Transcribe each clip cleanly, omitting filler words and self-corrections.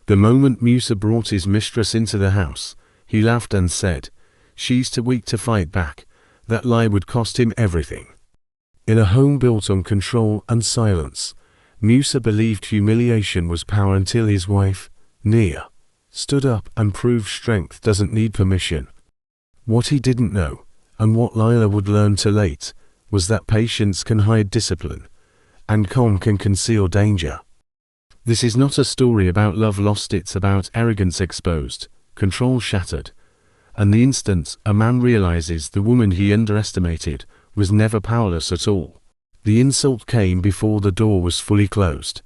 The moment Musa brought his mistress into the house, he laughed and said, "She's too weak to fight back." That lie would cost him everything. In a home built on control and silence, Musa believed humiliation was power until his wife, Nia, stood up and proved strength doesn't need permission. What he didn't know, and what Lila would learn too late, was that patience can hide discipline, and calm can conceal danger. This is not a story about love lost, it's about arrogance exposed, control shattered, and the instant a man realizes the woman he underestimated was never powerless at all. The insult came before the door was fully closed.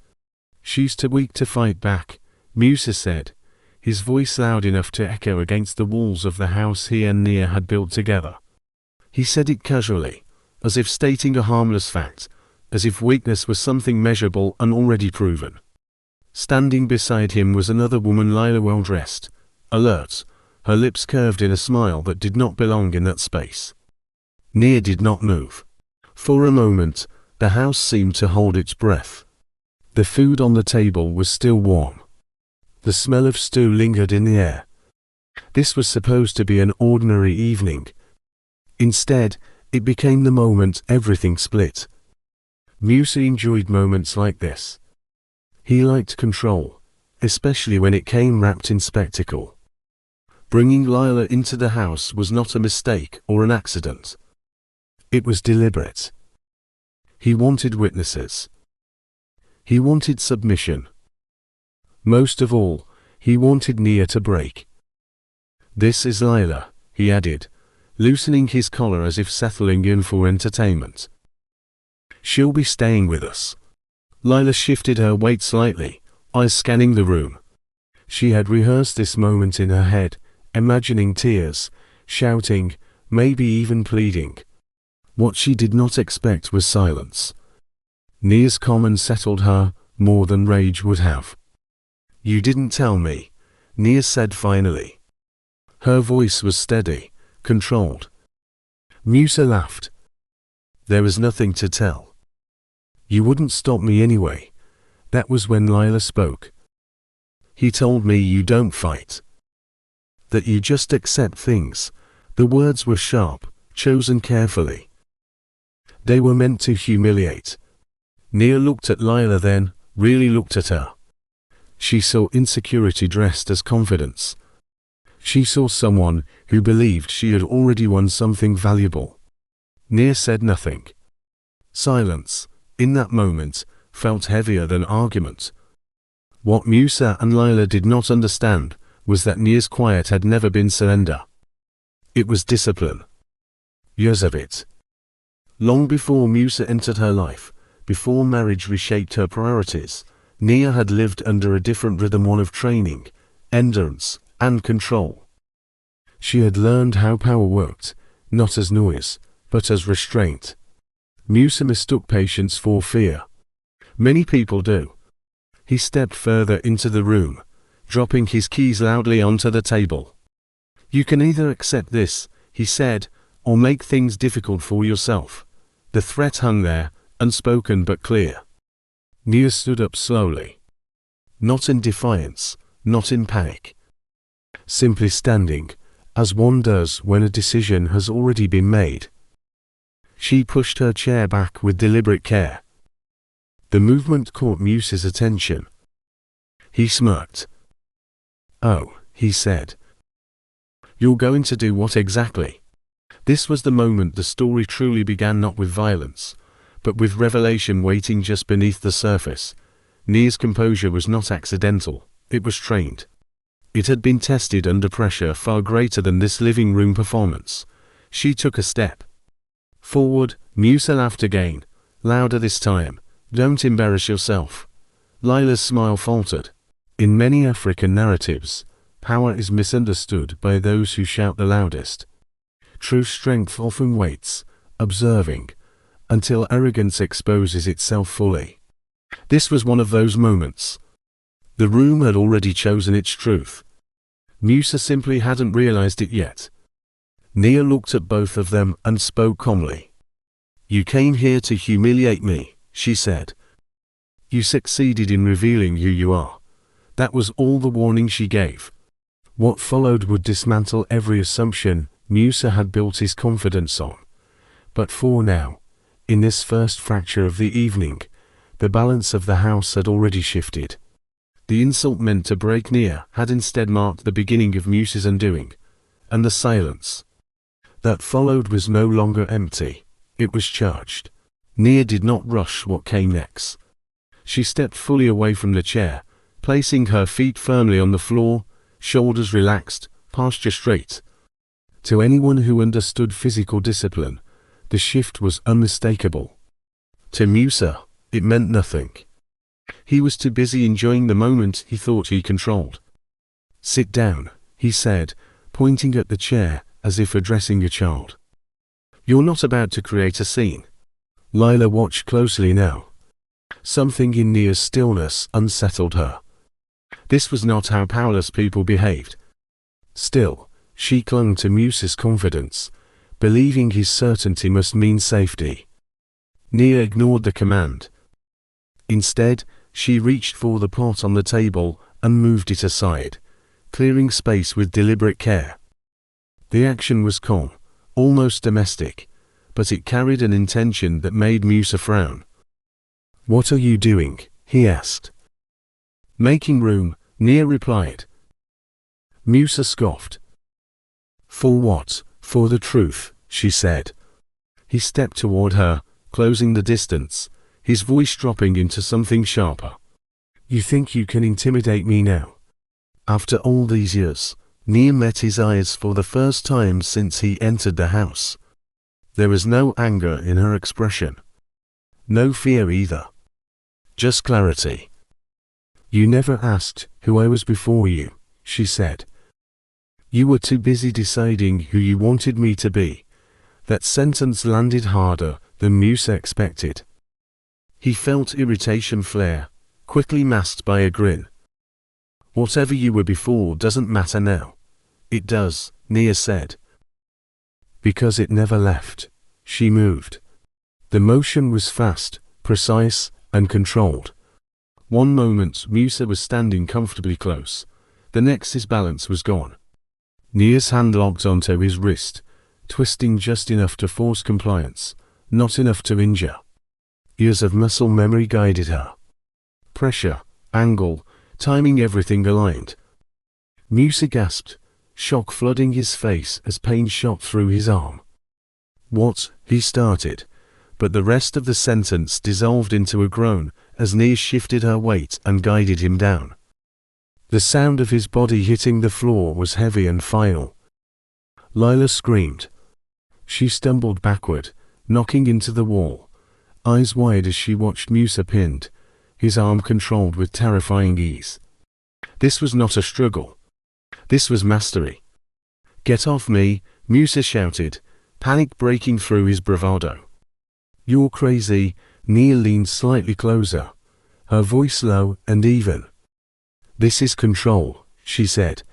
"She's too weak to fight back," Musa said, his voice loud enough to echo against the walls of the house he and Nia had built together. He said it casually, as if stating a harmless fact, as if weakness was something measurable and already proven. Standing beside him was another woman, Lila, well-dressed, alert, her lips curved in a smile that did not belong in that space. Nia did not move. For a moment, the house seemed to hold its breath. The food on the table was still warm. The smell of stew lingered in the air. This was supposed to be an ordinary evening. Instead, it became the moment everything split. Musa enjoyed moments like this. He liked control, especially when it came wrapped in spectacle. Bringing Lila into the house was not a mistake or an accident. It was deliberate. He wanted witnesses. He wanted submission. Most of all, he wanted Nia to break. "This is Lila," he added, loosening his collar as if settling in for entertainment. "She'll be staying with us." Lila shifted her weight slightly, eyes scanning the room. She had rehearsed this moment in her head, imagining tears, shouting, maybe even pleading. What she did not expect was silence. Nia's comment settled her, more than rage would have. "You didn't tell me," Nia said finally. Her voice was steady, controlled. Musa laughed. "There was nothing to tell. You wouldn't stop me anyway." That was when Lila spoke. "He told me you don't fight. That you just accept things." The words were sharp, chosen carefully. They were meant to humiliate. Nia looked at Lila, then really looked at her. She saw insecurity dressed as confidence. She saw someone who believed she had already won something valuable. Nia said nothing. Silence, in that moment, felt heavier than argument. What Musa and Lila did not understand was that Nia's quiet had never been surrender. It was discipline. Years of it. Long before Musa entered her life, before marriage reshaped her priorities, Nia had lived under a different rhythm, one of training, endurance, and control. She had learned how power worked, not as noise, but as restraint. Musa mistook patience for fear. Many people do. He stepped further into the room, dropping his keys loudly onto the table. "You can either accept this," he said, "or make things difficult for yourself." The threat hung there, unspoken but clear. Nia stood up slowly. Not in defiance, not in panic. Simply standing, as one does when a decision has already been made. She pushed her chair back with deliberate care. The movement caught Musa's attention. He smirked. "Oh," he said. "You're going to do what exactly?" This was the moment the story truly began, not with violence, but with revelation waiting just beneath the surface. Nia's composure was not accidental, it was trained. It had been tested under pressure far greater than this living room performance. She took a step forward. Musa laughed again, louder this time. "Don't embarrass yourself." Lila's smile faltered. In many African narratives, power is misunderstood by those who shout the loudest. True strength often waits, observing, until arrogance exposes itself fully. This was one of those moments. The room had already chosen its truth. Musa simply hadn't realized it yet. Nia looked at both of them and spoke calmly. "You came here to humiliate me," she said. "You succeeded in revealing who you are. That was all the warning she gave. What followed would dismantle every assumption Musa had built his confidence on. But for now, in this first fracture of the evening, the balance of the house had already shifted. The insult meant to break Nia had instead marked the beginning of Musa's undoing, and the silence that followed was no longer empty, it was charged. Nia did not rush what came next. She stepped fully away from the chair, placing her feet firmly on the floor, shoulders relaxed, posture straight. To anyone who understood physical discipline, the shift was unmistakable. To Musa, it meant nothing. He was too busy enjoying the moment he thought he controlled. "Sit down," he said, pointing at the chair as if addressing a child. "You're not about to create a scene." Lila watched closely now. Something in Nia's stillness unsettled her. This was not how powerless people behaved. Still, she clung to Musa's confidence, believing his certainty must mean safety. Nia ignored the command. Instead, she reached for the pot on the table and moved it aside, clearing space with deliberate care. The action was calm, almost domestic, but it carried an intention that made Musa frown. "What are you doing?" he asked. "Making room," Nia replied. Musa scoffed. "For what?" "For the truth," she said. He stepped toward her, closing the distance, his voice dropping into something sharper. "You think you can intimidate me now?" After all these years, Nia met his eyes for the first time since he entered the house. There was no anger in her expression. No fear either. Just clarity. "You never asked who I was before you," she said. "You were too busy deciding who you wanted me to be." That sentence landed harder than Musa expected. He felt irritation flare, quickly masked by a grin. "Whatever you were before doesn't matter now." "It does," Nia said. "Because it never left." She moved. The motion was fast, precise, and controlled. One moment Musa was standing comfortably close, the next his balance was gone. Nia's hand locked onto his wrist, twisting just enough to force compliance, not enough to injure. Years of muscle memory guided her. Pressure, angle, timing, everything aligned. Musa gasped, shock flooding his face as pain shot through his arm. "What?" he started, but the rest of the sentence dissolved into a groan as Nia shifted her weight and guided him down. The sound of his body hitting the floor was heavy and final. Lila screamed. She stumbled backward, knocking into the wall, eyes wide as she watched Musa pinned, his arm controlled with terrifying ease. This was not a struggle. This was mastery. "Get off me," Musa shouted, panic breaking through his bravado. "You're crazy." Nia leaned slightly closer, her voice low and even. "This is control," she said.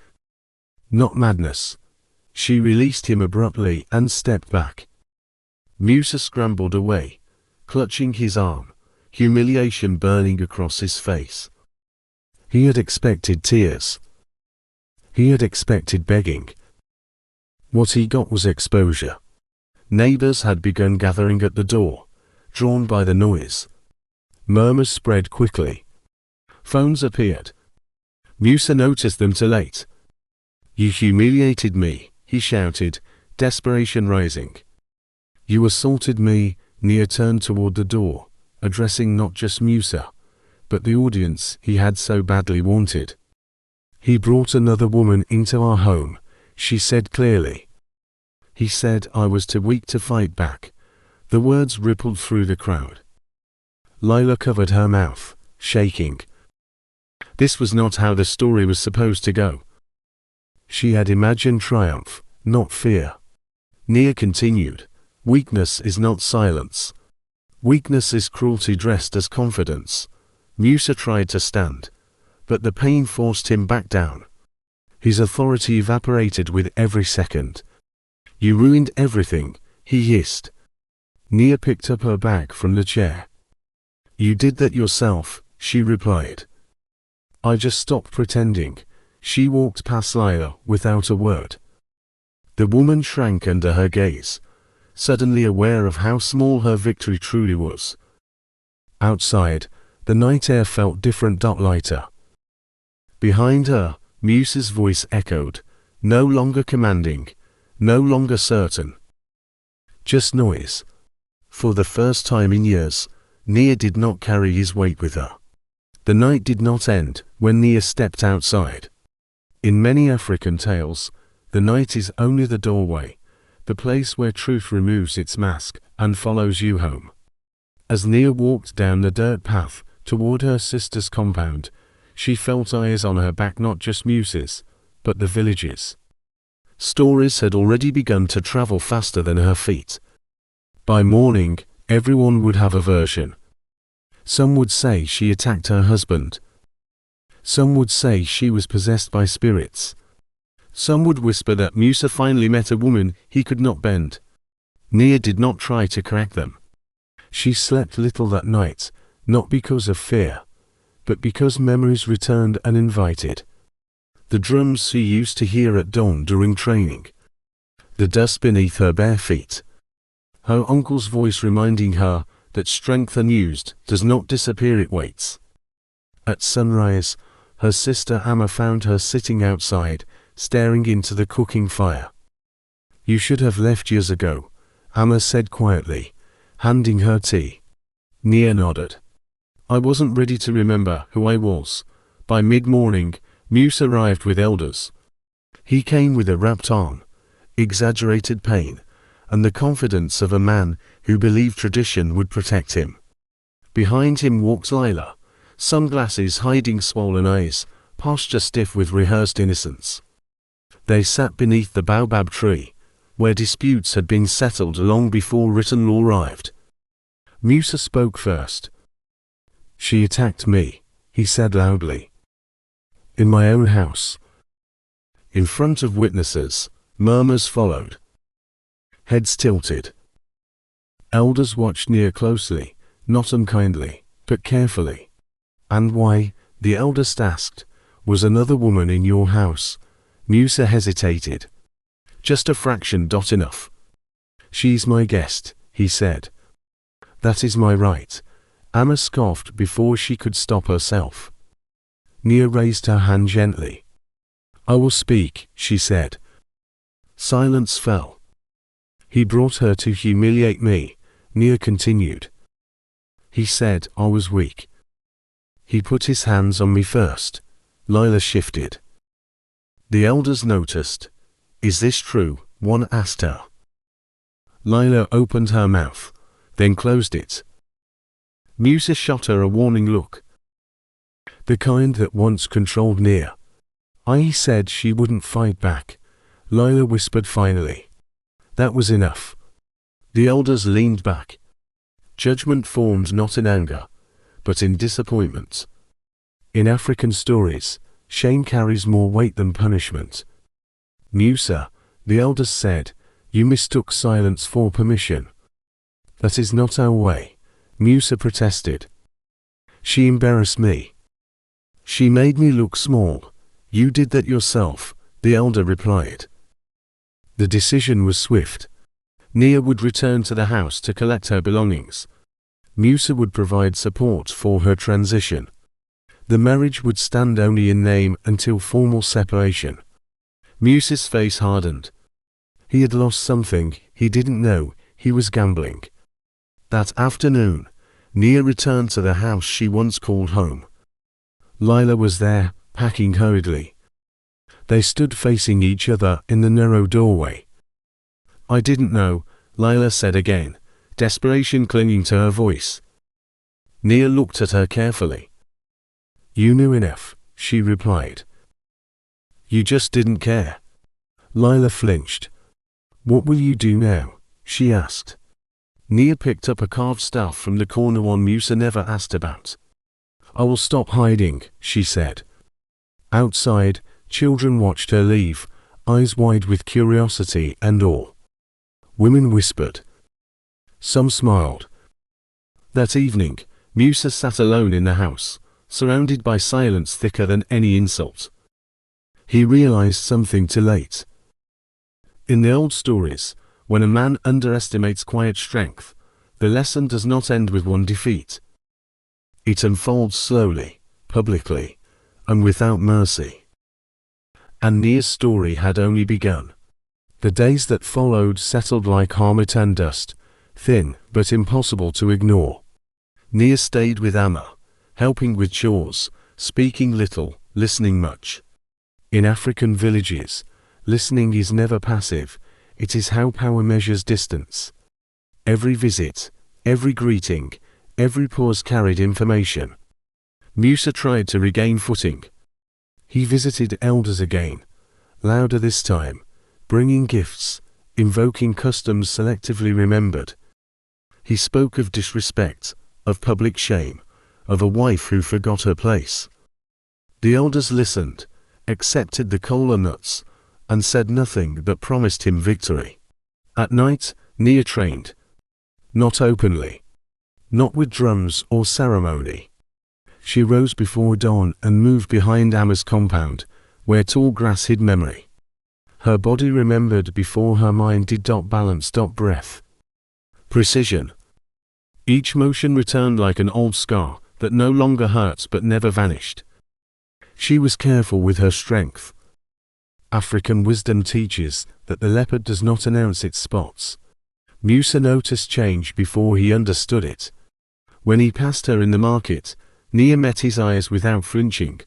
"Not madness." She released him abruptly and stepped back. Musa scrambled away, clutching his arm, humiliation burning across his face. He had expected tears. He had expected begging. What he got was exposure. Neighbors had begun gathering at the door, drawn by the noise. Murmurs spread quickly. Phones appeared. Musa noticed them too late. "You humiliated me," he shouted, desperation rising. "You assaulted me." Nia turned toward the door, addressing not just Musa, but the audience he had so badly wanted. "He brought another woman into our home," she said clearly. "He said I was too weak to fight back." The words rippled through the crowd. Lila covered her mouth, shaking. This was not how the story was supposed to go. She had imagined triumph, not fear. Nia continued, "Weakness is not silence. Weakness is cruelty dressed as confidence." Musa tried to stand, but the pain forced him back down. His authority evaporated with every second. "You ruined everything," he hissed. Nia picked up her bag from the chair. "You did that yourself," she replied. I just stopped pretending. She walked past Lila without a word. The woman shrank under her gaze, suddenly aware of how small her victory truly was. Outside, the night air felt different, lighter. Behind her, Musa's voice echoed, no longer commanding, no longer certain. Just noise. For the first time in years, Nia did not carry his weight with her. The night did not end when Nia stepped outside. In many African tales, the night is only the doorway, the place where truth removes its mask and follows you home. As Nia walked down the dirt path toward her sister's compound, she felt eyes on her back, not just Musa's, but the village's. Stories had already begun to travel faster than her feet. By morning, everyone would have a version. Some would say she attacked her husband. Some would say she was possessed by spirits. Some would whisper that Musa finally met a woman he could not bend. Nia did not try to correct them. She slept little that night, not because of fear, but because memories returned uninvited. The drums she used to hear at dawn during training. The dust beneath her bare feet. Her uncle's voice reminding her that strength unused does not disappear, it waits. At sunrise, her sister Amma found her sitting outside, staring into the cooking fire. You should have left years ago, Amma said quietly, handing her tea. Nia nodded. I wasn't ready to remember who I was. By mid-morning, Musa arrived with elders. He came with a wrapped arm, exaggerated pain, and the confidence of a man who believed tradition would protect him. Behind him walked Lila, sunglasses hiding swollen eyes, posture stiff with rehearsed innocence. They sat beneath the baobab tree, where disputes had been settled long before written law arrived. Musa spoke first. She attacked me, he said loudly. In my own house. In front of witnesses, murmurs followed. Heads tilted. Elders watched Nia closely, not unkindly, but carefully. And why, the eldest asked, was another woman in your house? Musa hesitated. Just a fraction. Enough. She's my guest, he said. That is my right. Amma scoffed before she could stop herself. Nia raised her hand gently. I will speak, she said. Silence fell. He brought her to humiliate me, Nia continued. He said I was weak. He put his hands on me first. Lila shifted. The elders noticed. Is this true? One asked her. Lila opened her mouth, then closed it. Musa shot her a warning look. The kind that once controlled Nia. I said she wouldn't fight back. Lila whispered finally. That was enough. The elders leaned back. Judgment formed not in anger, but in disappointment. In African stories, shame carries more weight than punishment. Musa, the elders said, you mistook silence for permission. That is not our way, Musa protested. She embarrassed me. She made me look small. You did that yourself, the elder replied. The decision was swift. Nia would return to the house to collect her belongings. Musa would provide support for her transition. The marriage would stand only in name until formal separation. Musa's face hardened. He had lost something he didn't know he was gambling. That afternoon, Nia returned to the house she once called home. Lila was there, packing hurriedly. They stood facing each other in the narrow doorway. I didn't know, Lila said again, desperation clinging to her voice. Nia looked at her carefully. You knew enough, she replied. You just didn't care. Lila flinched. What will you do now? She asked. Nia picked up a carved staff from the corner one Musa never asked about. I will stop hiding, she said. Outside, children watched her leave, eyes wide with curiosity and awe. Women whispered. Some smiled. That evening, Musa sat alone in the house, surrounded by silence thicker than any insult. He realized something too late. In the old stories, when a man underestimates quiet strength, the lesson does not end with one defeat. It unfolds slowly, publicly, and without mercy. And Nia's story had only begun. The days that followed settled like harmattan dust, thin but impossible to ignore. Nia stayed with Amma, helping with chores, speaking little, listening much. In African villages, listening is never passive, it is how power measures distance. Every visit, every greeting, every pause carried information. Musa tried to regain footing. He visited elders again, louder this time, bringing gifts, invoking customs selectively remembered. He spoke of disrespect, of public shame, of a wife who forgot her place. The elders listened, accepted the kola nuts, and said nothing but promised him victory. At night, Nia trained. Not openly. Not with drums or ceremony. She rose before dawn and moved behind Amma's compound, where tall grass hid memory. Her body remembered before her mind did. Balance. Breath. Precision. Each motion returned like an old scar that no longer hurts but never vanished. She was careful with her strength. African wisdom teaches that the leopard does not announce its spots. Musa noticed change before he understood it. When he passed her in the market, Nia met his eyes without flinching.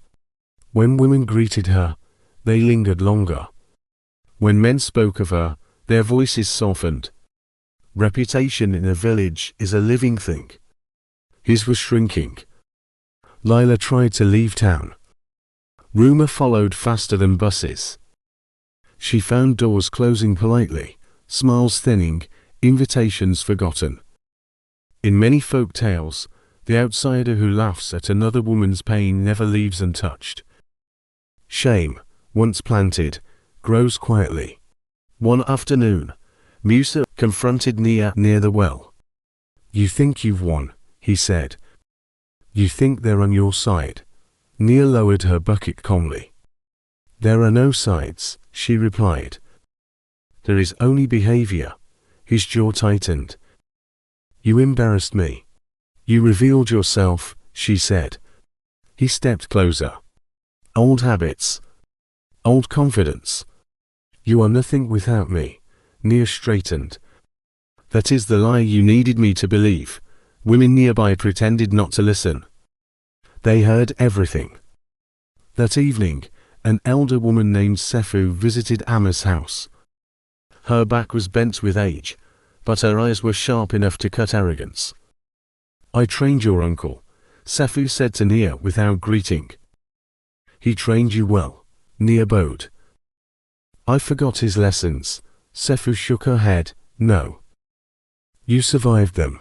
When women greeted her, they lingered longer. When men spoke of her, their voices softened. Reputation in a village is a living thing. His was shrinking. Lila tried to leave town. Rumor followed faster than buses. She found doors closing politely, smiles thinning, invitations forgotten. In many folk tales, the outsider who laughs at another woman's pain never leaves untouched. Shame, once planted, grows quietly. One afternoon, Musa confronted Nia near the well. "You think you've won," he said. "You think they're on your side." Nia lowered her bucket calmly. "There are no sides," she replied. "There is only behavior." His jaw tightened. "You embarrassed me. You revealed yourself," she said. He stepped closer. "Old habits. Old confidence. You are nothing without me." Nia straightened. "That is the lie you needed me to believe." Women nearby pretended not to listen. They heard everything. That evening, an elder woman named Sefu visited Amma's house. Her back was bent with age, but her eyes were sharp enough to cut arrogance. "I trained your uncle," Sefu said to Nia without greeting. "He trained you well," Nia bowed. "I forgot his lessons." Sefu shook her head. "No. You survived them."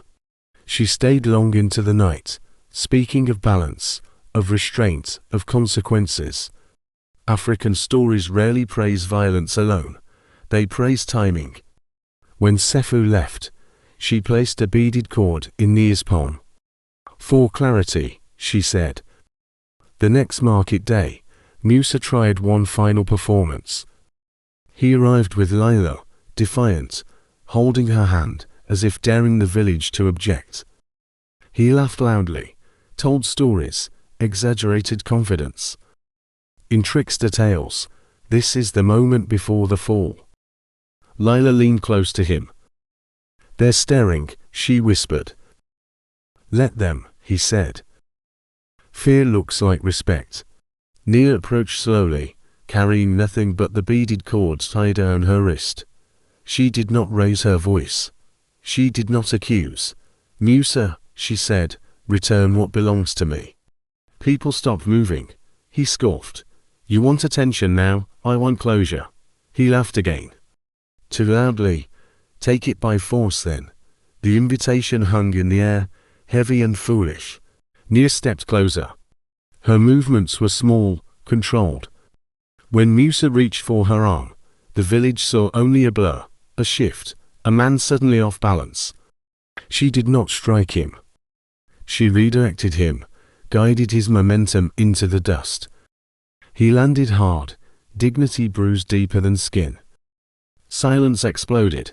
She stayed long into the night, speaking of balance, of restraint, of consequences. African stories rarely praise violence alone. They praise timing. When Sefu left, she placed a beaded cord in Nia's palm. "For clarity," she said. The next market day, Musa tried one final performance. He arrived with Lila, defiant, holding her hand, as if daring the village to object. He laughed loudly, told stories, exaggerated confidence. In trickster tales, this is the moment before the fall. Lila leaned close to him. "They're staring," she whispered. "Let them," he said. "Fear looks like respect." Nia approached slowly, carrying nothing but the beaded cords tied down her wrist. She did not raise her voice. She did not accuse. "Musa," she said, "return what belongs to me." People stopped moving. He scoffed. "You want attention now, I want closure." He laughed again. Too loudly. "Take it by force then." The invitation hung in the air, heavy and foolish. Nia stepped closer. Her movements were small, controlled. When Musa reached for her arm, the village saw only a blur, a shift, a man suddenly off balance. She did not strike him. She redirected him, guided his momentum into the dust. He landed hard, dignity bruised deeper than skin. Silence exploded.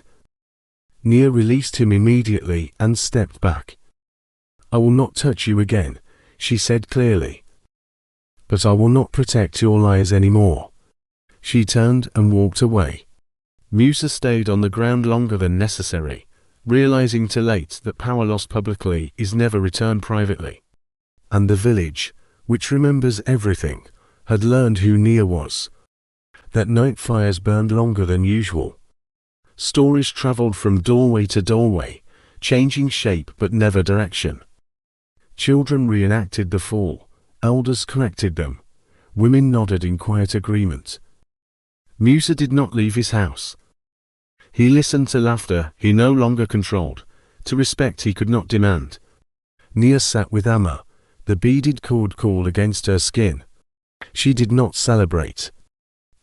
Nia released him immediately and stepped back. "I will not touch you again," she said clearly. "But I will not protect your lies anymore." She turned and walked away. Musa stayed on the ground longer than necessary, realizing too late that power lost publicly is never returned privately. And the village, which remembers everything, had learned who Nia was. That night fires burned longer than usual. Stories traveled from doorway to doorway, changing shape but never direction. Children reenacted the fall, elders corrected them, women nodded in quiet agreement. Musa did not leave his house. He listened to laughter he no longer controlled, to respect he could not demand. Nia sat with Amma, the beaded cord cool against her skin. She did not celebrate.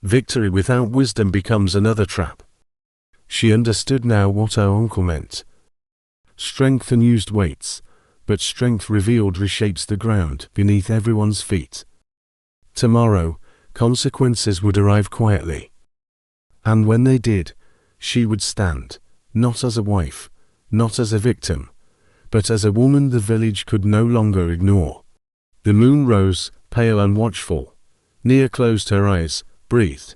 Victory without wisdom becomes another trap. She understood now what her uncle meant. Strength unused weights, but strength revealed reshapes the ground beneath everyone's feet. Tomorrow, consequences would arrive quietly. And when they did, she would stand, not as a wife, not as a victim, but as a woman the village could no longer ignore. The moon rose, pale and watchful. Nia closed her eyes, breathed,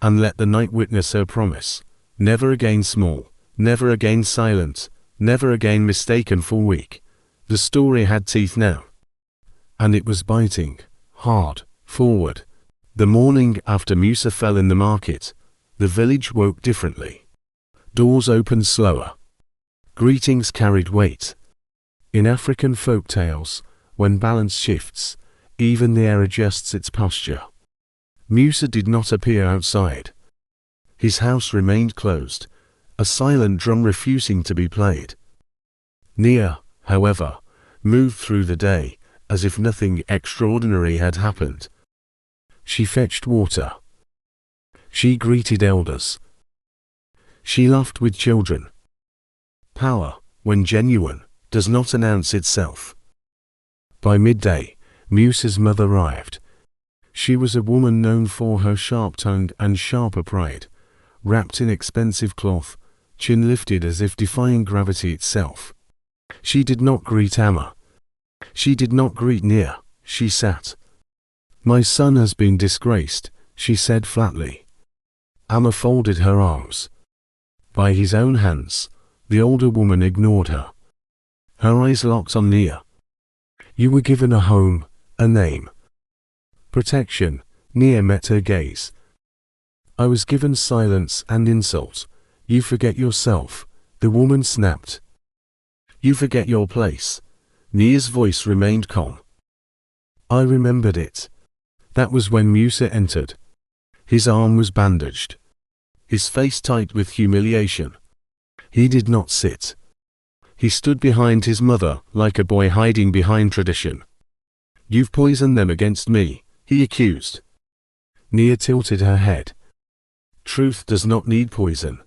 and let the night witness her promise. Never again small, never again silent, never again mistaken for weak. The story had teeth now. And it was biting, hard, forward. The morning after Musa fell in the market, the village woke differently. Doors opened slower. Greetings carried weight. In African folk tales, when balance shifts, even the air adjusts its posture. Musa did not appear outside. His house remained closed, a silent drum refusing to be played. Nia, however, moved through the day, as if nothing extraordinary had happened. She fetched water. She greeted elders. She laughed with children. Power, when genuine, does not announce itself. By midday, Musa's mother arrived. She was a woman known for her sharp tongue and sharper pride, wrapped in expensive cloth, chin lifted as if defying gravity itself. She did not greet Amma. She did not greet Nia. She sat. "My son has been disgraced," she said flatly. Amma folded her arms. By his own hands, the older woman ignored her. Her eyes locked on Nia. "You were given a home, a name. Protection." Nia met her gaze. "I was given silence and insult. You forget yourself," the woman snapped. "You forget your place." Nia's voice remained calm. "I remembered it. That was when Musa entered. His arm was bandaged. His face tight with humiliation. He did not sit. He stood behind his mother like a boy hiding behind tradition. "You've poisoned them against me," he accused. Nia tilted her head. "Truth does not need poison."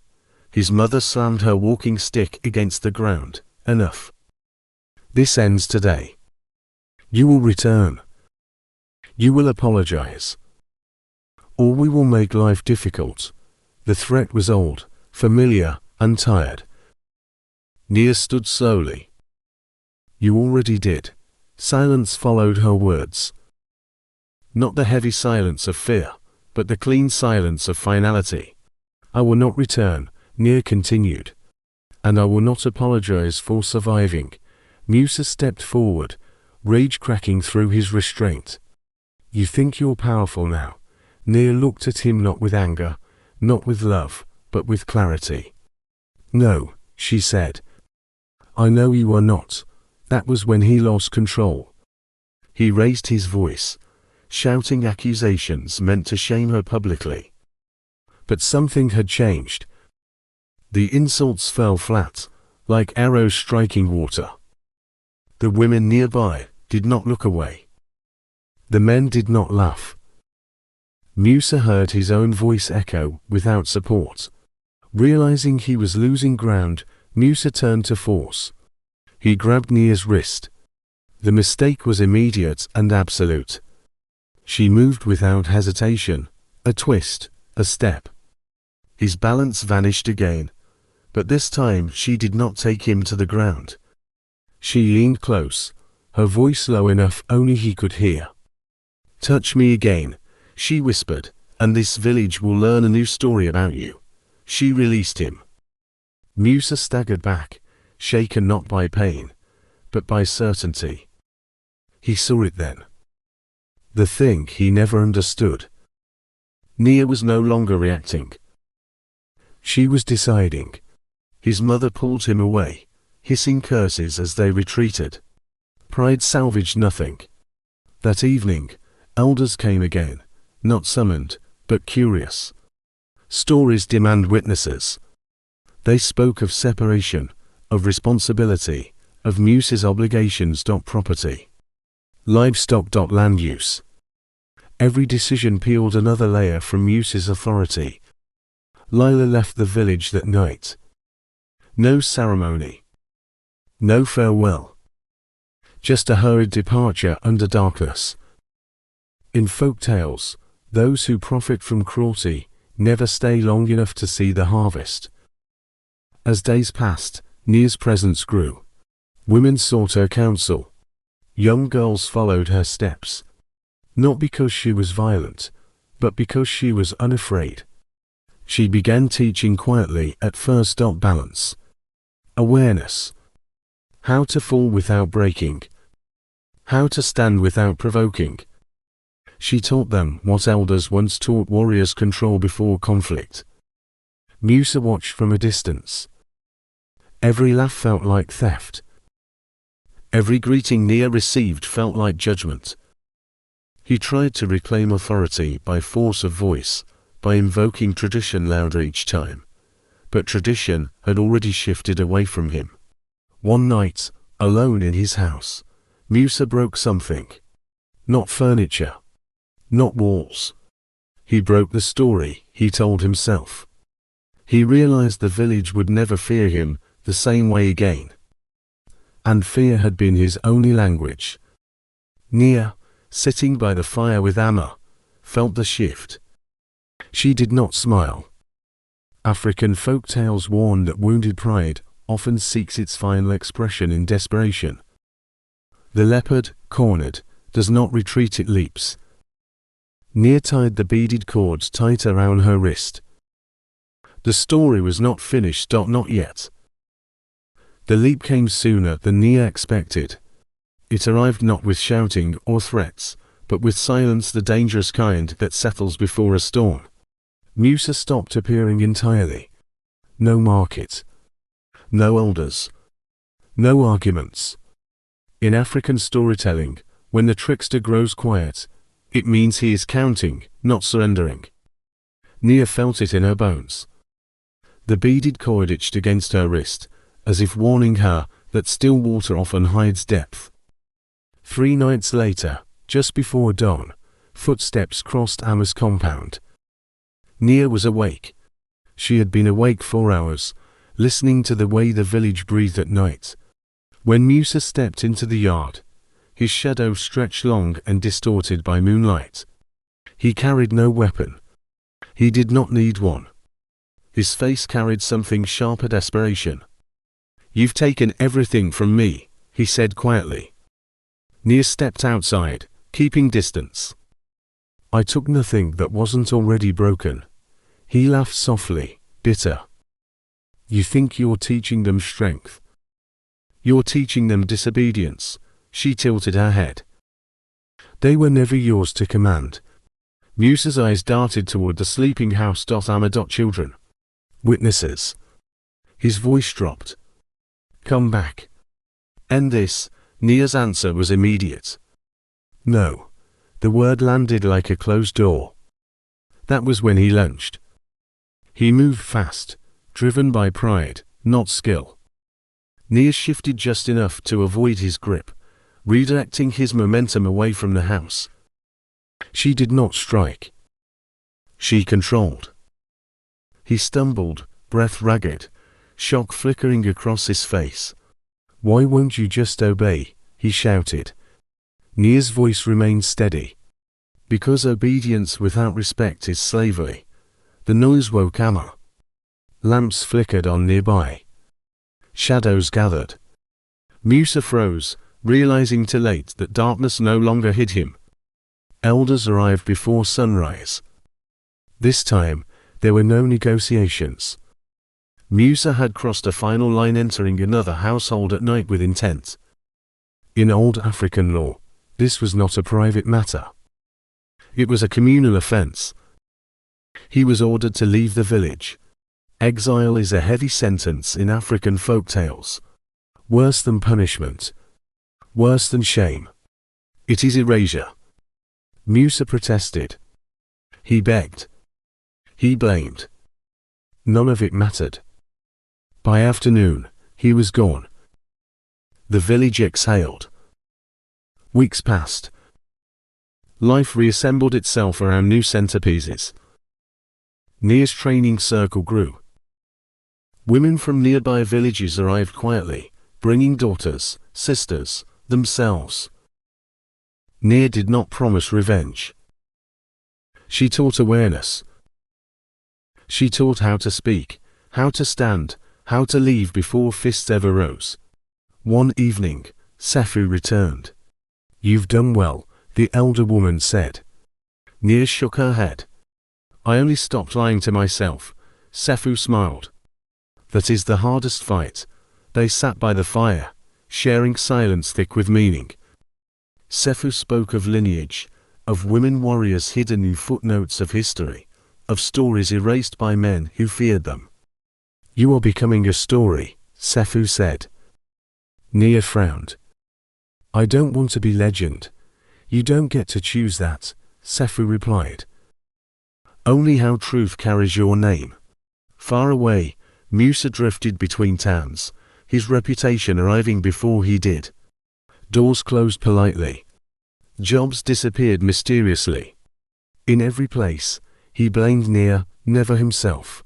His mother slammed her walking stick against the ground. "Enough. This ends today. You will return. You will apologize. Or we will make life difficult." The threat was old, familiar, and tired. Nia stood slowly. "You already did." Silence followed her words. Not the heavy silence of fear, but the clean silence of finality. "I will not return," Nia continued. "And I will not apologize for surviving." Musa stepped forward, rage cracking through his restraint. "You think you're powerful now." Nia looked at him not with anger, not with love, but with clarity. "No," she said. "I know you are not." That was when he lost control. He raised his voice, shouting accusations meant to shame her publicly. But something had changed. The insults fell flat, like arrows striking water. The women nearby did not look away. The men did not laugh. Musa heard his own voice echo without support. Realizing he was losing ground, Musa turned to force. He grabbed Nia's wrist. The mistake was immediate and absolute. She moved without hesitation, a twist, a step. His balance vanished again, but this time she did not take him to the ground. She leaned close, her voice low enough only he could hear. "Touch me again," she whispered, "and this village will learn a new story about you." She released him. Musa staggered back, shaken not by pain, but by certainty. He saw it then. The thing he never understood. Nia was no longer reacting. She was deciding. His mother pulled him away, hissing curses as they retreated. Pride salvaged nothing. That evening, elders came again, not summoned, but curious. Stories demand witnesses. They spoke of separation, of responsibility, of Musa's obligations. Property, livestock. Land use. Every decision peeled another layer from Musa's authority. Lila left the village that night. No ceremony. No farewell. Just a hurried departure under darkness. In folk tales, those who profit from cruelty never stay long enough to see the harvest. As days passed, Nia's presence grew. Women sought her counsel. Young girls followed her steps. Not because she was violent, but because she was unafraid. She began teaching quietly at first. Balance. Awareness. How to fall without breaking. How to stand without provoking. She taught them what elders once taught warriors: control before conflict. Musa watched from a distance. Every laugh felt like theft. Every greeting Nia received felt like judgment. He tried to reclaim authority by force of voice, by invoking tradition louder each time. But tradition had already shifted away from him. One night, alone in his house, Musa broke something. Not furniture. Not walls. He broke the story he told himself. He realized the village would never fear him the same way again. And fear had been his only language. Nia, sitting by the fire with Amma, felt the shift. She did not smile. African folk tales warn that wounded pride often seeks its final expression in desperation. The leopard, cornered, does not retreat, it leaps. Nia tied the beaded cords tight around her wrist. The story was not finished. Not yet. The leap came sooner than Nia expected. It arrived not with shouting or threats, but with silence, the dangerous kind that settles before a storm. Musa stopped appearing entirely. No market. No elders. No arguments. In African storytelling, when the trickster grows quiet, it means he is counting, not surrendering. Nia felt it in her bones. The beaded cord itched against her wrist, as if warning her that still water often hides depth. 3 nights later, just before dawn, footsteps crossed Amma's compound. Nia was awake. She had been awake 4 hours, listening to the way the village breathed at night. When Musa stepped into the yard, his shadow stretched long and distorted by moonlight. He carried no weapon. He did not need one. His face carried something sharp: a desperation. "You've taken everything from me," he said quietly. Nia stepped outside, keeping distance. "I took nothing that wasn't already broken." He laughed softly, bitter. "You think you're teaching them strength? You're teaching them disobedience." She tilted her head. "They were never yours to command." Musa's eyes darted toward the sleeping house. Amma. Children. Witnesses. His voice dropped. "Come back. End this." Nia's answer was immediate. "No." The word landed like a closed door. That was when he lunged. He moved fast, driven by pride, not skill. Nia shifted just enough to avoid his grip, redirecting his momentum away from the house. She did not strike. She controlled. He stumbled, breath ragged, shock flickering across his face. "Why won't you just obey?" he shouted. Nia's voice remained steady. Because obedience without respect is slavery. The noise woke Amma. Lamps flickered on nearby. Shadows gathered. Musa froze, realizing too late that darkness no longer hid him. Elders arrived before sunrise. This time, there were no negotiations. Musa had crossed a final line, entering another household at night with intent. In old African law, this was not a private matter. It was a communal offense. He was ordered to leave the village. Exile is a heavy sentence in African folk tales. Worse than punishment. Worse than shame. It is erasure. Musa protested. He begged. He blamed. None of it mattered. By afternoon, he was gone. The village exhaled. Weeks passed. Life reassembled itself around new centerpieces. Nia's training circle grew. Women from nearby villages arrived quietly, bringing daughters, sisters, themselves. Nia did not promise revenge. She taught awareness. She taught how to speak, how to stand, how to leave before fists ever rose. One evening, Sefu returned. "You've done well," the elder woman said. Nia shook her head. "I only stopped lying to myself." Sefu smiled. "That is the hardest fight." They sat by the fire, sharing silence thick with meaning. Sefu spoke of lineage, of women warriors hidden in footnotes of history, of stories erased by men who feared them. "You are becoming a story," Sefu said. Nia frowned. "I don't want to be legend." "You don't get to choose that," Sefu replied. "Only how truth carries your name." Far away, Musa drifted between towns, his reputation arriving before he did. Doors closed politely. Jobs disappeared mysteriously. In every place, he blamed Nia, never himself.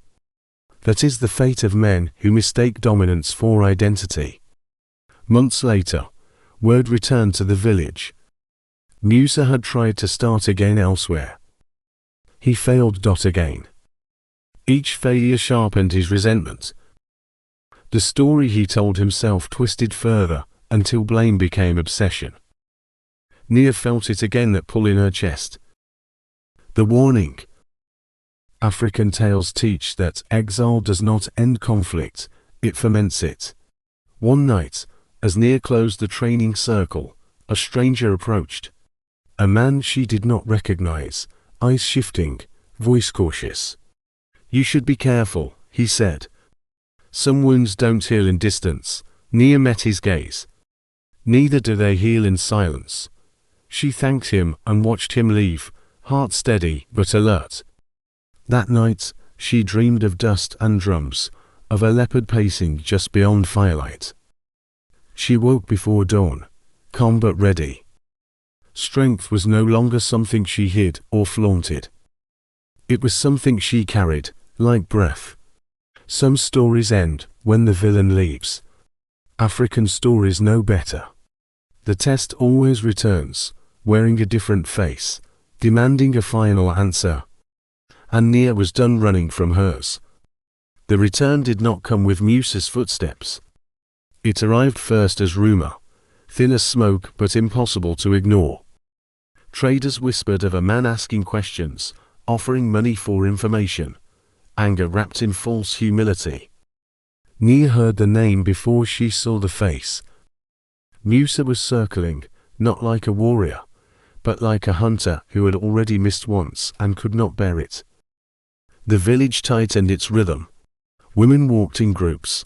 That is the fate of men who mistake dominance for identity. Months later, word returned to the village. Musa had tried to start again elsewhere. He failed. Again. Each failure sharpened his resentment. The story he told himself twisted further, until blame became obsession. Nia felt it again, that pull in her chest. The warning. African tales teach that exile does not end conflict, it ferments it. One night, as Nia closed the training circle, a stranger approached. A man she did not recognize, eyes shifting, voice cautious. "You should be careful," he said. "Some wounds don't heal in distance." Nia met his gaze. "Neither do they heal in silence." She thanked him and watched him leave, heart steady but alert. That night, she dreamed of dust and drums, of a leopard pacing just beyond firelight. She woke before dawn, calm but ready. Strength was no longer something she hid or flaunted. It was something she carried, like breath. Some stories end when the villain leaves. African stories know better. The test always returns, wearing a different face, demanding a final answer. And Nia was done running from hers. The return did not come with Musa's footsteps. It arrived first as rumor, thin as smoke but impossible to ignore. Traders whispered of a man asking questions, offering money for information, anger wrapped in false humility. Nia heard the name before she saw the face. Musa was circling, not like a warrior, but like a hunter who had already missed once and could not bear it. The village tightened its rhythm. Women walked in groups.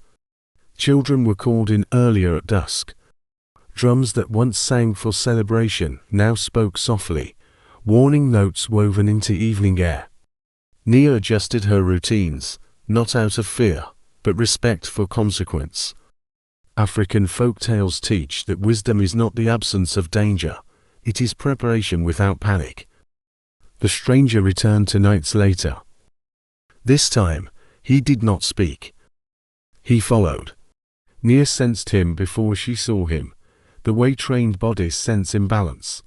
Children were called in earlier at dusk. Drums that once sang for celebration now spoke softly, warning notes woven into evening air. Nia adjusted her routines, not out of fear, but respect for consequence. African folk tales teach that wisdom is not the absence of danger, it is preparation without panic. The stranger returned 2 nights later. This time, he did not speak. He followed. Nia sensed him before she saw him, the way trained bodies sense imbalance.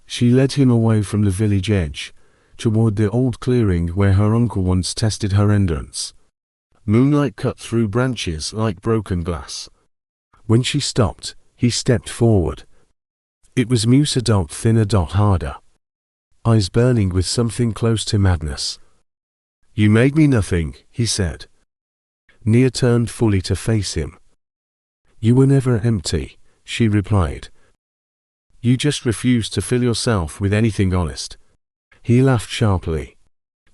She led him away from the village edge, toward the old clearing where her uncle once tested her endurance. Moonlight cut through branches like broken glass. When she stopped, he stepped forward. It was Musa, thinner, harder. Eyes burning with something close to madness. "You made me nothing," he said. Nia turned fully to face him. "You were never empty," she replied. "You just refused to fill yourself with anything honest." He laughed sharply.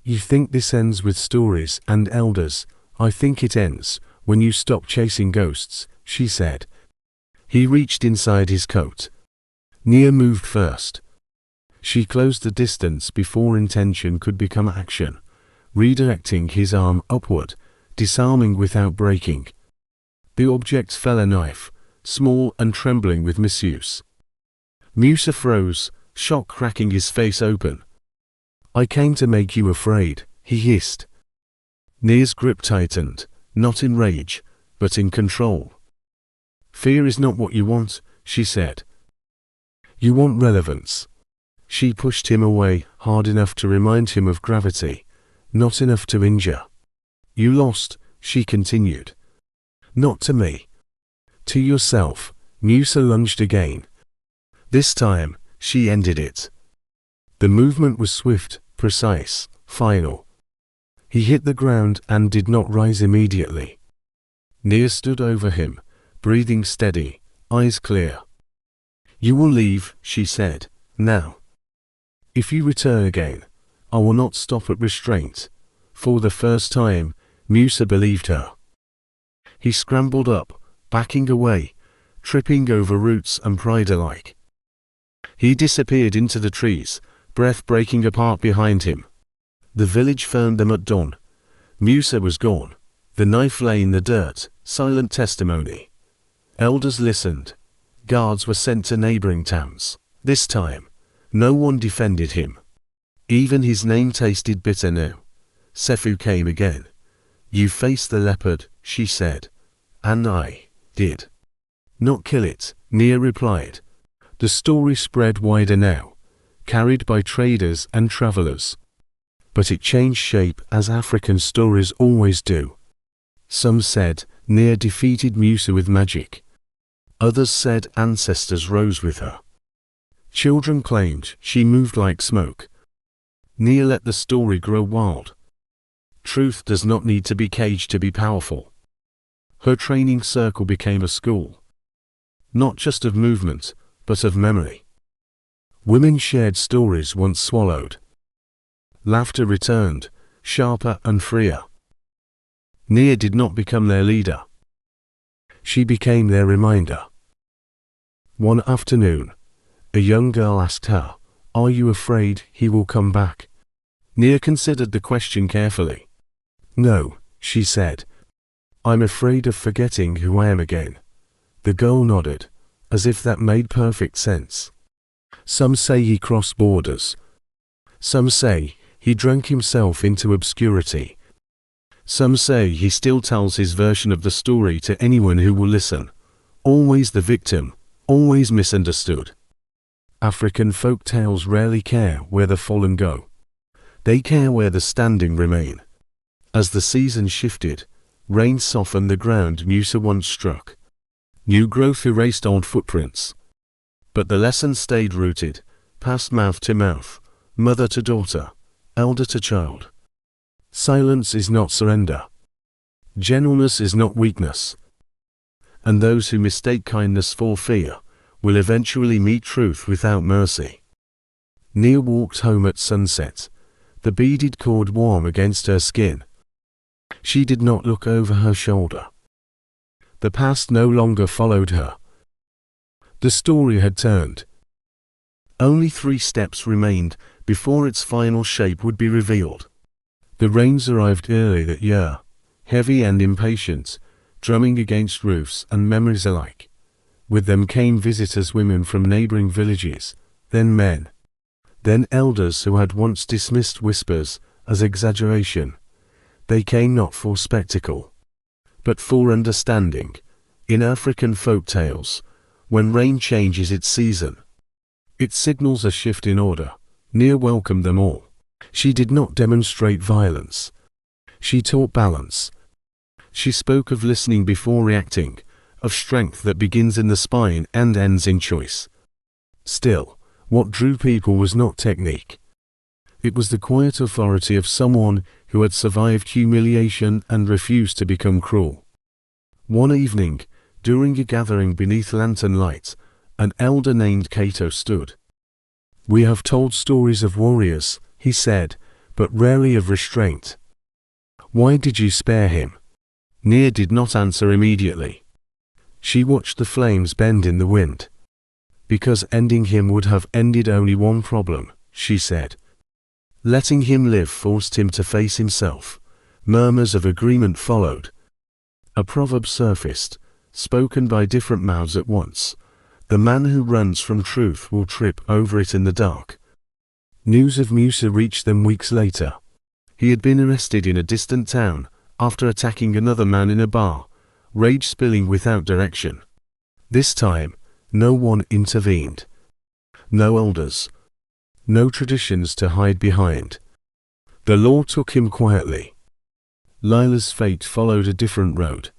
"You think this ends with stories and elders. I think it ends when you stop chasing ghosts," she said. He reached inside his coat. Nia moved first. She closed the distance before intention could become action, redirecting his arm upward, disarming without breaking. The object fell, a knife, small and trembling with misuse. Musa froze, shock cracking his face open. "I came to make you afraid," he hissed. Nia's grip tightened, not in rage, but in control. "Fear is not what you want," she said. "You want relevance." She pushed him away, hard enough to remind him of gravity, not enough to injure. "You lost," she continued. "Not to me. To yourself." Musa lunged again. This time, she ended it. The movement was swift, precise, final. He hit the ground and did not rise immediately. Nia stood over him, breathing steady, eyes clear. "You will leave," she said, "now. If you return again, I will not stop at restraint." For the first time, Musa believed her. He scrambled up, backing away, tripping over roots and pride alike. He disappeared into the trees, breath breaking apart behind him. The village found them at dawn. Musa was gone. The knife lay in the dirt, silent testimony. Elders listened. Guards were sent to neighboring towns. This time, no one defended him. Even his name tasted bitter now. Sefu came again. "You faced the leopard," she said. "And I did not kill it," Nia replied. The story spread wider now, carried by traders and travelers. But it changed shape as African stories always do. Some said Nia defeated Musa with magic. Others said ancestors rose with her. Children claimed she moved like smoke. Nia let the story grow wild. Truth does not need to be caged to be powerful. Her training circle became a school. Not just of movement, but of memory. Women shared stories once swallowed. Laughter returned, sharper and freer. Nia did not become their leader. She became their reminder. One afternoon, a young girl asked her, "Are you afraid he will come back?" Nia considered the question carefully. "No," she said. "I'm afraid of forgetting who I am again." The girl nodded, as if that made perfect sense. Some say he crossed borders. Some say he drank himself into obscurity. Some say he still tells his version of the story to anyone who will listen. Always the victim, always misunderstood. African folk tales rarely care where the fallen go. They care where the standing remain. As the season shifted, rain softened the ground Musa once struck. New growth erased old footprints. But the lesson stayed rooted, passed mouth to mouth, mother to daughter, elder to child. Silence is not surrender. Gentleness is not weakness. And those who mistake kindness for fear will eventually meet truth without mercy. Nia walked home at sunset, the beaded cord warm against her skin. She did not look over her shoulder. The past no longer followed her. The story had turned. Only 3 steps remained before its final shape would be revealed. The rains arrived early that year, heavy and impatient, drumming against roofs and memories alike. With them came visitors, women from neighboring villages, then men, then elders who had once dismissed whispers as exaggeration. They came not for spectacle, but for understanding. In African folk tales, When rain changes its season, it signals a shift in order. Nia welcomed them all. She did not demonstrate violence. She taught balance. She spoke of listening before reacting, of strength that begins in the spine and ends in choice. Still, what drew people was not technique. It was the quiet authority of someone who had survived humiliation and refused to become cruel. One evening, during a gathering beneath lantern light, an elder named Cato stood. "We have told stories of warriors," he said, "but rarely of restraint. Why did you spare him?" Nia did not answer immediately. She watched the flames bend in the wind. "Because ending him would have ended only one problem," she said. "Letting him live forced him to face himself." Murmurs of agreement followed. A proverb surfaced, spoken by different mouths at once. "The man who runs from truth will trip over it in the dark." News of Musa reached them weeks later. He had been arrested in a distant town after attacking another man in a bar, rage spilling without direction. This time, no one intervened. No elders. No traditions to hide behind. The law took him quietly. Lila's fate followed a different road.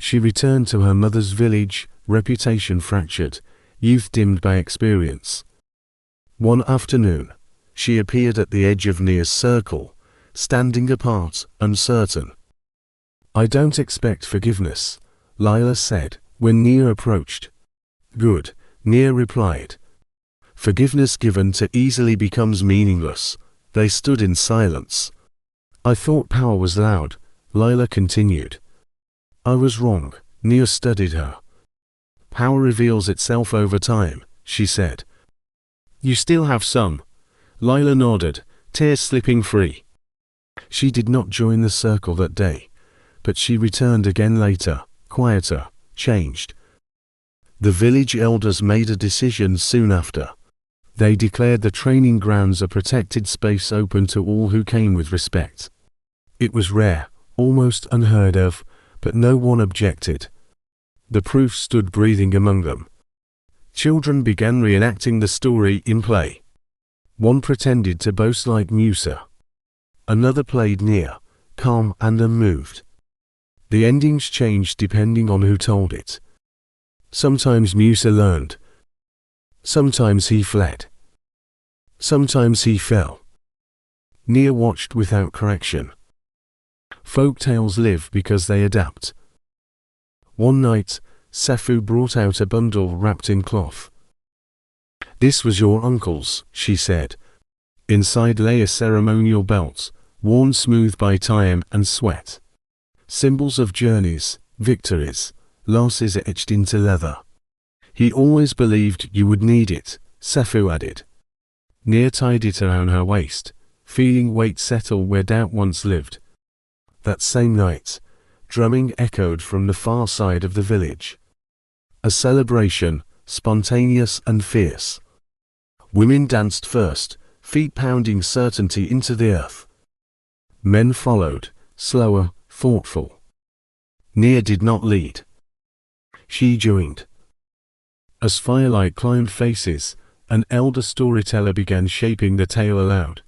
She returned to her mother's village, reputation fractured, youth dimmed by experience. One afternoon, she appeared at the edge of Nia's circle, standing apart, uncertain. "I don't expect forgiveness," Lila said, when Nia approached. "Good," Nia replied. "Forgiveness given too easily becomes meaningless." They stood in silence. "I thought power was loud," Lila continued. "I was wrong." Nia studied her. "Power reveals itself over time," she said. "You still have some." Lila nodded, tears slipping free. She did not join the circle that day, but she returned again later, quieter, changed. The village elders made a decision soon after. They declared the training grounds a protected space open to all who came with respect. It was rare, almost unheard of, but no one objected. The proof stood breathing among them. Children began reenacting the story in play. One pretended to boast like Musa. Another played Nia, calm and unmoved. The endings changed depending on who told it. Sometimes Musa learned. Sometimes he fled. Sometimes he fell. Nia watched without correction. Folk tales live because they adapt. One night, Sefu brought out a bundle wrapped in cloth. "This was your uncle's," she said. Inside lay a ceremonial belt, worn smooth by time and sweat. Symbols of journeys, victories, losses etched into leather. "He always believed you would need it," Sefu added. Nia tied it around her waist, feeling weight settle where doubt once lived. That same night, drumming echoed from the far side of the village. A celebration, spontaneous and fierce. Women danced first, feet pounding certainty into the earth. Men followed, slower, thoughtful. Nia did not lead. She joined. As firelight climbed faces, an elder storyteller began shaping the tale aloud,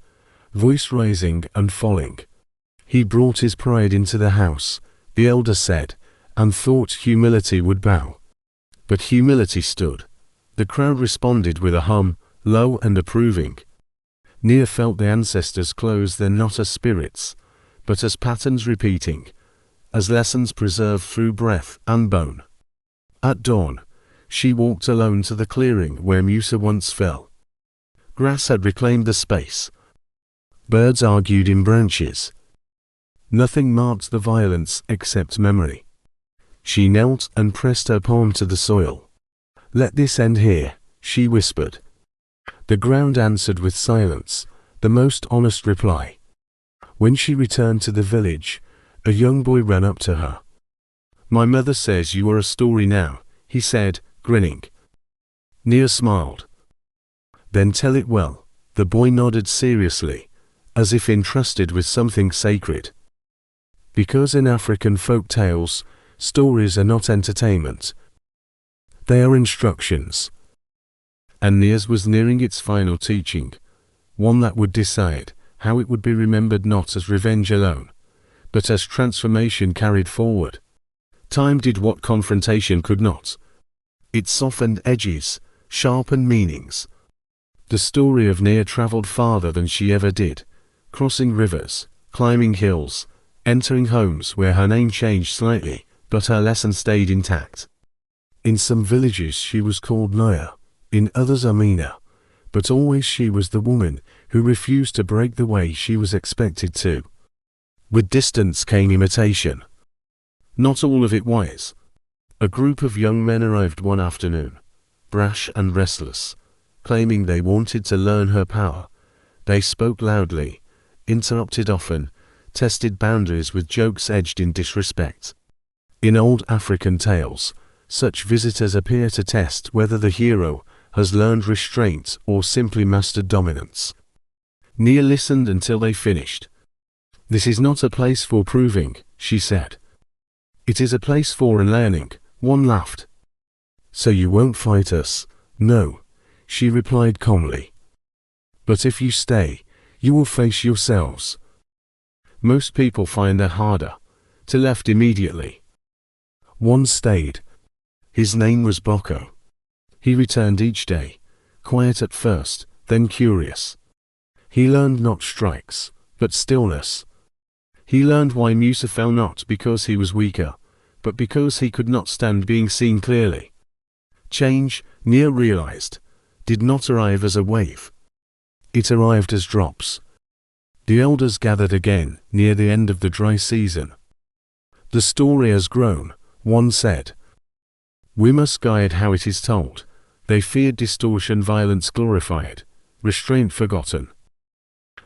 voice rising and falling. "He brought his pride into the house," the elder said, "and thought humility would bow. But humility stood." The crowd responded with a hum, low and approving. Nia felt the ancestors close then not as spirits, but as patterns repeating, as lessons preserved through breath and bone. At dawn, she walked alone to the clearing where Musa once fell. Grass had reclaimed the space. Birds argued in branches. Nothing marked the violence except memory. She knelt and pressed her palm to the soil. "Let this end here," she whispered. The ground answered with silence, the most honest reply. When she returned to the village, a young boy ran up to her. "My mother says you are a story now," he said, grinning. Nia smiled. "Then tell it well." The boy nodded seriously, as if entrusted with something sacred. Because in African folk tales, stories are not entertainment. They are instructions. And Nia's was nearing its final teaching, one that would decide how it would be remembered, not as revenge alone, but as transformation carried forward. Time did what confrontation could not. It softened edges, sharpened meanings. The story of Nia traveled farther than she ever did, crossing rivers, climbing hills, entering homes where her name changed slightly, but her lesson stayed intact. In some villages she was called Nia, in others Amina, but always she was the woman who refused to break the way she was expected to. With distance came imitation. Not all of it wise. A group of young men arrived one afternoon, brash and restless, claiming they wanted to learn her power. They spoke loudly, interrupted often, tested boundaries with jokes edged in disrespect. In old African tales, such visitors appear to test whether the hero has learned restraint or simply mastered dominance. Nia listened until they finished. "This is not a place for proving," she said. "It is a place for learning." One laughed. "So you won't fight us?" "No," she replied calmly. "But if you stay, you will face yourselves." Most people find that harder. To left immediately. One stayed. His name was Boko. He returned each day, quiet at first, then curious. He learned not strikes, but stillness. He learned why Musa fell, not because he was weaker, but because he could not stand being seen clearly. Change, Nia realized, did not arrive as a wave. It arrived as drops. The elders gathered again, near the end of the dry season. "The story has grown," one said. "We must guide how it is told." They feared distortion, violence glorified, restraint forgotten.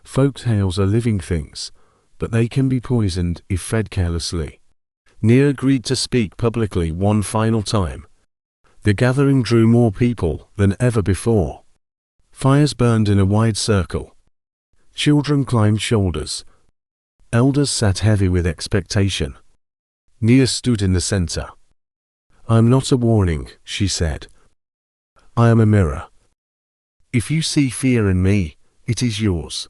Folk tales are living things, but they can be poisoned if fed carelessly. Nia agreed to speak publicly one final time. The gathering drew more people than ever before. Fires burned in a wide circle. Children climbed shoulders. Elders sat heavy with expectation. Nia stood in the center. "I am not a warning," she said. "I am a mirror. If you see fear in me, it is yours.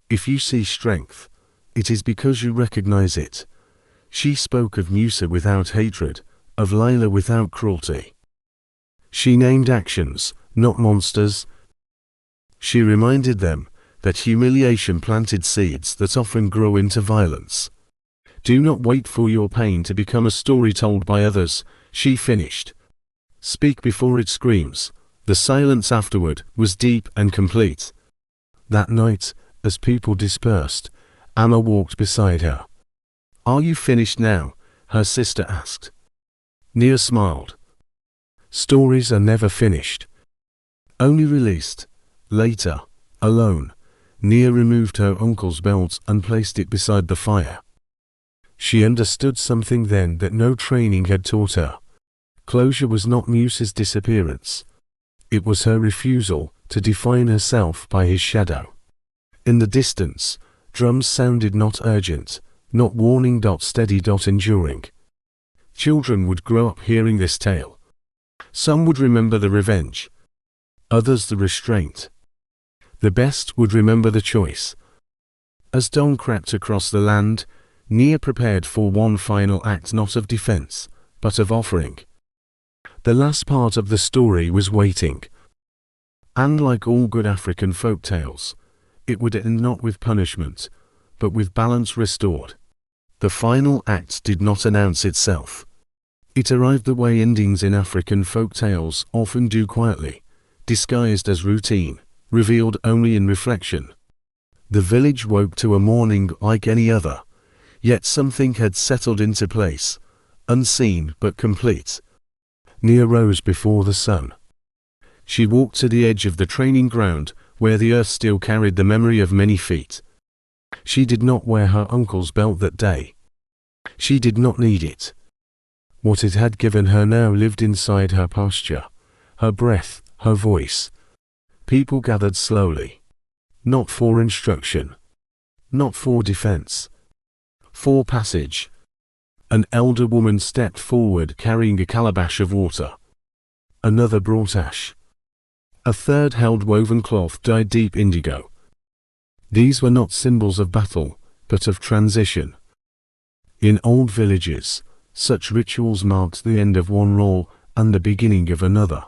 If you see strength, it is because you recognize it." She spoke of Musa without hatred, of Lila without cruelty. She named actions, not monsters. She reminded them that humiliation planted seeds that often grow into violence. "Do not wait for your pain to become a story told by others," she finished. "Speak before it screams." The silence afterward was deep and complete. That night, as people dispersed, Amma walked beside her. "Are you finished now?" her sister asked. Nia smiled. "Stories are never finished. Only released. Later, alone, Nia removed her uncle's belt and placed it beside the fire. She understood something then that no training had taught her. Closure was not Musa's disappearance. It was her refusal to define herself by his shadow. In the distance, drums sounded, not urgent, not warning, steady, enduring. Children would grow up hearing this tale. Some would remember the revenge. Others the restraint. The best would remember the choice. As dawn crept across the land, Nia prepared for one final act, not of defense, but of offering. The last part of the story was waiting. And like all good African folk tales, it would end not with punishment, but with balance restored. The final act did not announce itself. It arrived the way endings in African folk tales often do, quietly, disguised as routine, revealed only in reflection. The village woke to a morning like any other, yet something had settled into place, unseen but complete. Nia rose before the sun. She walked to the edge of the training ground, where the earth still carried the memory of many feet. She did not wear her uncle's belt that day. She did not need it. What it had given her now lived inside her posture, her breath, her voice. People gathered slowly. Not for instruction. Not for defense. For passage. An elder woman stepped forward carrying a calabash of water. Another brought ash. A third held woven cloth dyed deep indigo. These were not symbols of battle, but of transition. In old villages, such rituals marked the end of one role and the beginning of another.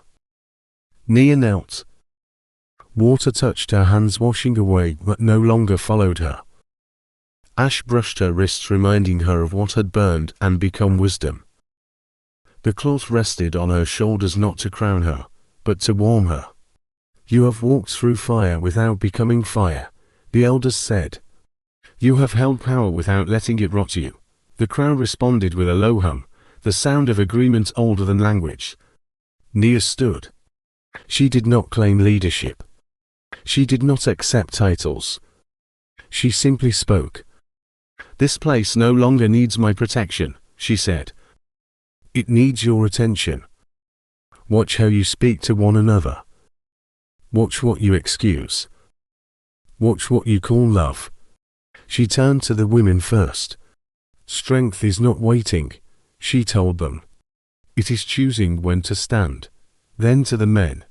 Nia knelt. Water touched her hands, washing away what no longer followed her. Ash brushed her wrists, reminding her of what had burned and become wisdom. The cloth rested on her shoulders, not to crown her, but to warm her. "You have walked through fire without becoming fire," the elders said. "You have held power without letting it rot you." The crowd responded with a low hum, the sound of agreement older than language. Nia stood. She did not claim leadership. She did not accept titles. She simply spoke. "This place no longer needs my protection," she said. "It needs your attention. Watch how you speak to one another. Watch what you excuse. Watch what you call love." She turned to the women first. "Strength is not waiting," she told them. "It is choosing when to stand." Then to the men.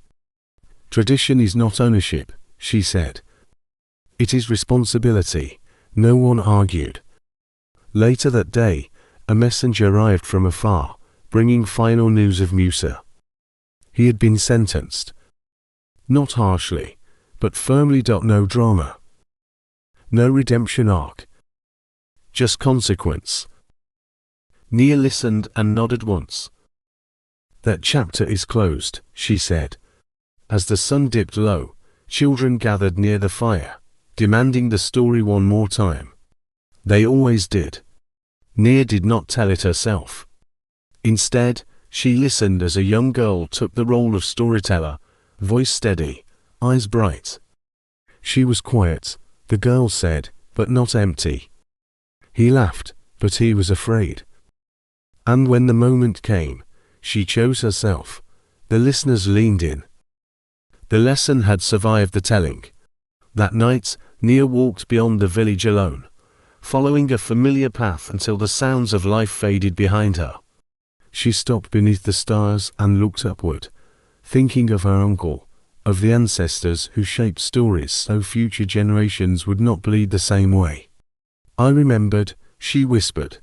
"Tradition is not ownership," she said. "It is responsibility." No one argued. Later that day, a messenger arrived from afar, bringing final news of Musa. He had been sentenced. Not harshly, but firmly. No drama. No redemption arc. Just consequence. Nia listened and nodded once. "That chapter is closed," she said. As the sun dipped low, children gathered near the fire, demanding the story one more time. They always did. Nia did not tell it herself. Instead, she listened as a young girl took the role of storyteller, voice steady, eyes bright. She was quiet, the girl said, but not empty. He laughed, but he was afraid. And when the moment came, she chose herself. The listeners leaned in. The lesson had survived the telling. That night, Nia walked beyond the village alone, following a familiar path until the sounds of life faded behind her. She stopped beneath the stars and looked upward, thinking of her uncle, of the ancestors who shaped stories so future generations would not bleed the same way. "I remembered," she whispered.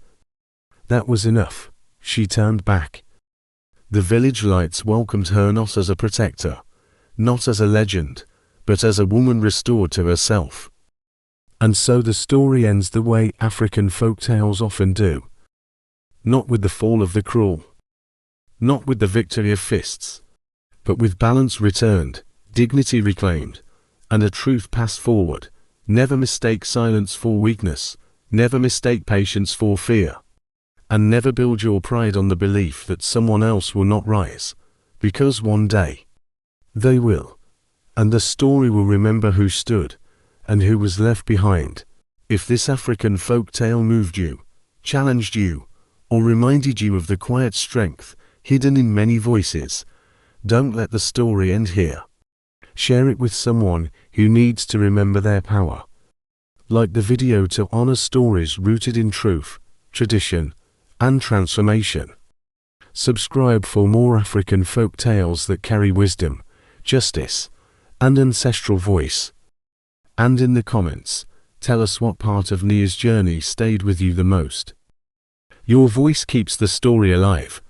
That was enough. She turned back. The village lights welcomed her not as a protector, not as a legend, but as a woman restored to herself. And so the story ends the way African folktales often do. Not with the fall of the cruel, not with the victory of fists, but with balance returned, dignity reclaimed, and a truth passed forward. Never mistake silence for weakness, never mistake patience for fear, and never build your pride on the belief that someone else will not rise, because one day they will, and the story will remember who stood and who was left behind. If this African folk tale moved you, challenged you, or reminded you of the quiet strength hidden in many voices, don't let the story end here. Share it with someone who needs to remember their power. Like the video to honor stories rooted in truth, tradition, and transformation. Subscribe for more African folk tales that carry wisdom, justice, and ancestral voice. And in the comments, tell us what part of Nia's journey stayed with you the most. Your voice keeps the story alive.